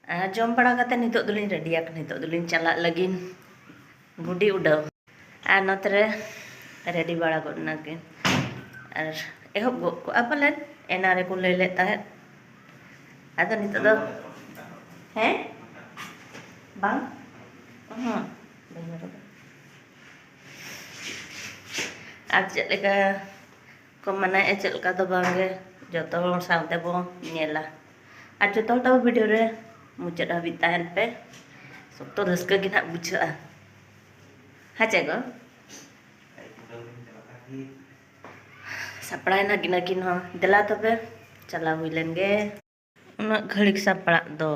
जम बड़ा कते नितो दुलिन रेडिया नितो दुलिन चला लगिन गुडी उडाव और नतरे रेडी बड़ा गोना के और एहब गो को अपलन एनारे को ले लेता है आदो नितो दो हैं बांग हां आज चलेगा को मना ए चलका दो बांगे जतो हर साथे बो नेला आज जतो वीडियो रे मुचाद हाबि ताहेन पे सोक्तो रस्का गे ना बुझा हाचे गो सपड़ा ना गिना किन हो देला तबे चला हुई लेन गे उना घड़िक सपड़ा दो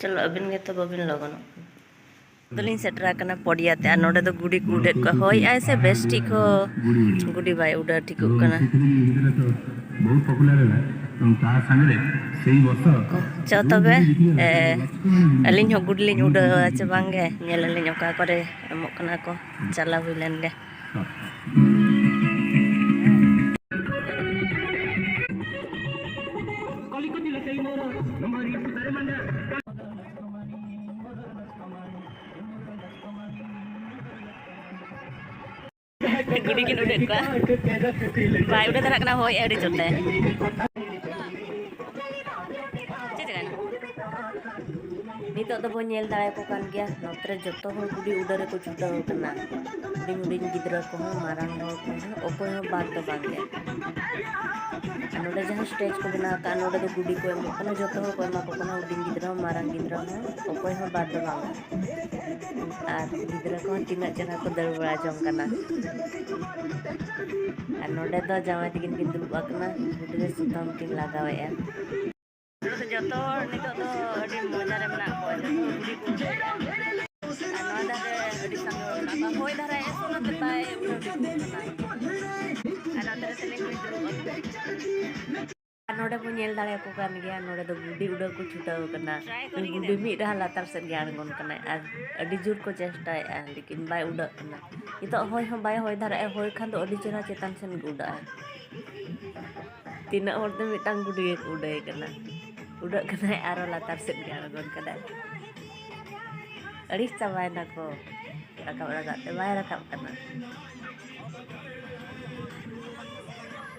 चलो अबिन गे तो बबिन लगन दलिन सेटरा कना पडिया ते नोडे दो गुडी कुडेट को होय ऐसे बेस्ट ठीक हो गुडी भाई उडा ठीक कना बहुत पॉपुलर है तो ता संगे सेही वर्ष च तबे अलिन हो गुडलिन उडा च बांगे नेल लिन ओका करे एमक कना को चला हुई लेन गे गुडी किन उडेट को भाई उडा तरा कना होय एडी चोटे नितो दो बो नेल दाय को कान गया नोत्रे जतो हो गुडी उडरे को छुटाव कना हुडिंग गिद्रा को मारांग हो को ओपो हो बात तो बांग गया नोडे जहां स्टेज को बना का नोडे दो गुडी को एम कना जतो हो को एमा को कना हुडिंग गिद्रा मारांग गिद्रा हो ओपो हो बात तो बांग आर गिद्रा को तिना जना को दर बड़ा जम कना नोडे दो जामा तिकिन किन दुलुब कना गुडी सुतम किन लगावे जतो नितो दो अडी मजा रे मना को गुडी को नोडा रे अडी संग ना होय धरा एसो न बाय अनादर से लेके नोडे बो नेल दाले को कान गया नोडे दो गुडी उडा को छुटाव कना गुडी मी रहा लातार से ग्यान गन कना आर अडी जुर को चेष्टा लेकिन बाय उडा कना नितो होय हो बाय होय धरा होय खान दो अडी चेरा चेतन सेन उडा तीना और दो मिटांग गुडी को उडा कना उडा कना आरो लातार से ग्यान गन कना अड़ी चाबाय ना को रकाब ते बाय रकाब कना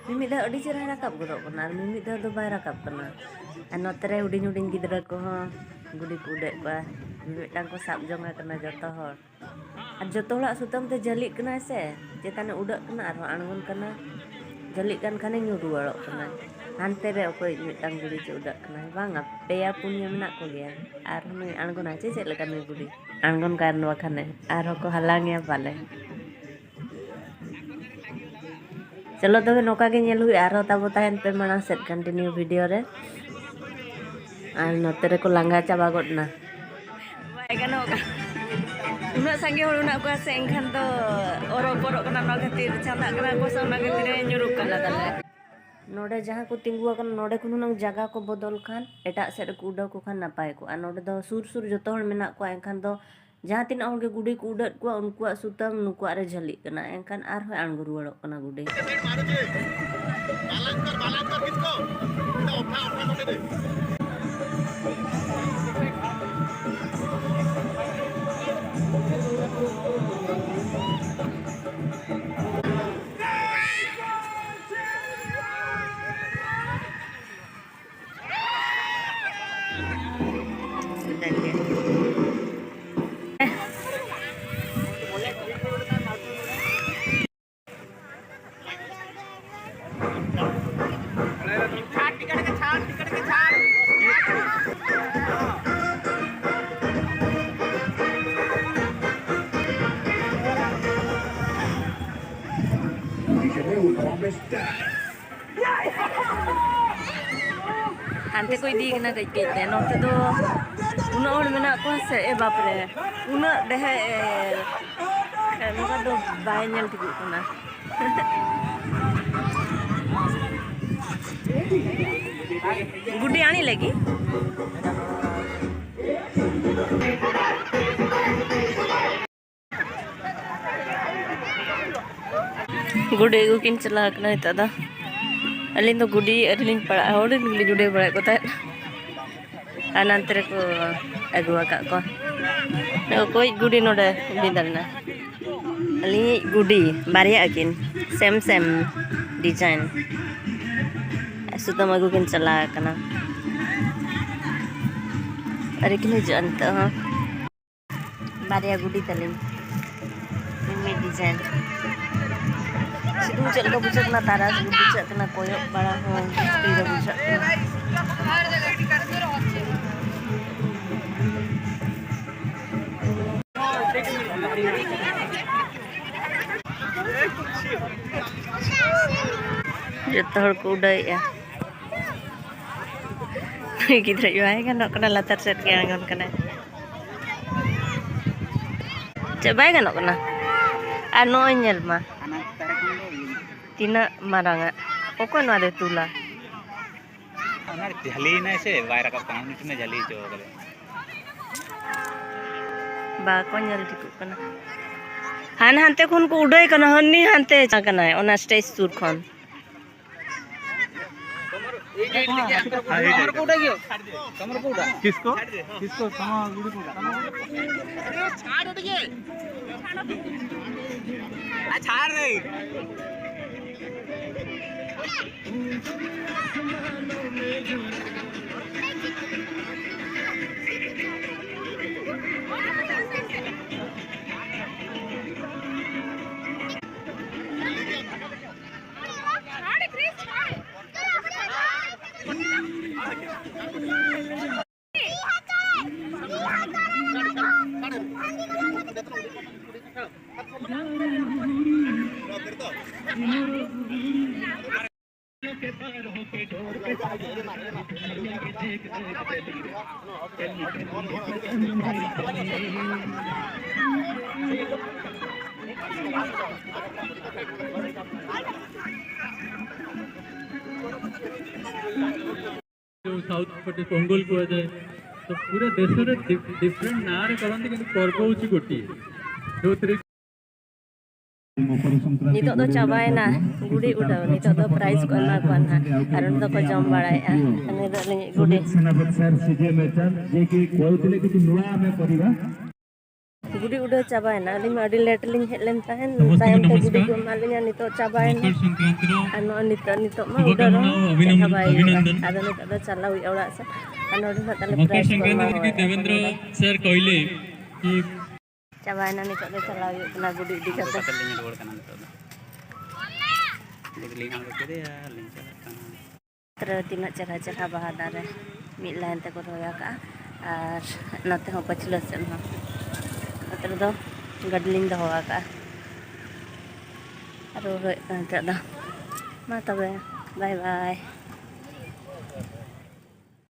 मिमिदा अड़ी चेरा रकाब गरो कना मिमिदा दो बाय रकाब कना आ नतरे हुडिंग हुडिंग गिद्रा को गुडी को उडे बा मिटांग को साब जोंगा कना जतो हर आ जतो हला सुतम ते जलिक कना से चेताने उडा कना आरो आणगन कना जलिक kan खाने nyuruarok kena hante re okoi मिटांग गुडी चे उडा कना बांगा पेया पुनिया मेनाक को गया आर नुई आणगन आचे चेक लेका नुई गुडी आणगन कार नवा खाने आरो को हालांगिया पाले चलो तबे नोका के नेल हुई आरो ताबो ताहेन पे माना सेट कंटिन्यू वीडियो रे आर नोते रे को लांगा चाबा गडना बाय गानो उना संगे होड़ उना को से एंखान तो ओरो पोरो कना न खातिर चांदा कना को सोना खातिर nyuruk कना तले नोडे जहां को तिंगुआ कन नोडे कुनु नंग जगह को बदल खान एटा सेट को उडा को खान नापाय को आ नोडे दो सुर सुर जतो हण मेना को एंखान दो जहां तीन और के गुडी को उडत को उनको सुतम नुको रे झली कना एंखान आर हो आणगु रुवाड़ो कना गुडी बालांकर किसको उठा नोडे दे Ante ko idi kena kai te note do una or mena ko se e bapre una dehe moga do bay nyal tigu kana गुडी आनी लगी गुडी को किन चला कना दादा अलिंग तो गुडी अलिंग पड़ा और गुडी जुड़े बड़ा को ता अनंतर को अगुआ का को कोई गुडी नोडे बिदलना अलिंग गुडी बारिया किन सेम सेम डिजाइन सुतम अगु किन चला कना अरे किन जानता हां बारिया गुडी तलिंग में डिजाइन सिदुं चल को बुझक ना तारा बुझक ना कोयो बड़ा हो स्पीड बुझक हर जगह कर दो जत हर को उड़ाया गिद्रा जो आएगा ना कना लातर सेट के आंगन कना चबाय गानो कना आ no ñel ma tina maranga oko no de tula ana jali na se vaira ka paani में जली जो गले बा को ñel दिकु कना हान हानते खुन को उडय कना हन्नी हानते कना ओना स्टेज सुर खन कमर को उड़ा गयो कमर को उड़ा किसको किसको समा गुडी को छाड़ उड़ गए आ छाड़ रे जो साउथ पटे पोंगल को जाए तो पूरे देश रे डिफरेंट ना रे करंती कि पर्व होची गोटी जो नितो तो चाबायना गुडी उडाव नितो तो प्राइस को एमा को ना कारण तो को जम बाळाया अने दले गुडी सेनापति सर सीजे मेचन जे कि कहउतले कि नुआ में परिबा गुडी उडा चाबायना अली माडी लेट लिंग हेलेन ताहेन तायम ते गुडी को मालिया नितो चाबायना अनो नितो मा उडा अभिनंदन आदन तो चलाउ एवडा से अनो तले प्राइस को देवेंद्र सर कहले कि चाबायना नितो तो चलाउ ना गुडी दी का लिंग रोड कना तो लिंग आन के दे लिंग चला तरह तीना चरा चरा बाहा दारे मिड लाइन ते को रोया का आर नते हो पछलो सेन हो नते दो गडलिंग दो होआ का आरो रो ता दा मा तबे बाय बाय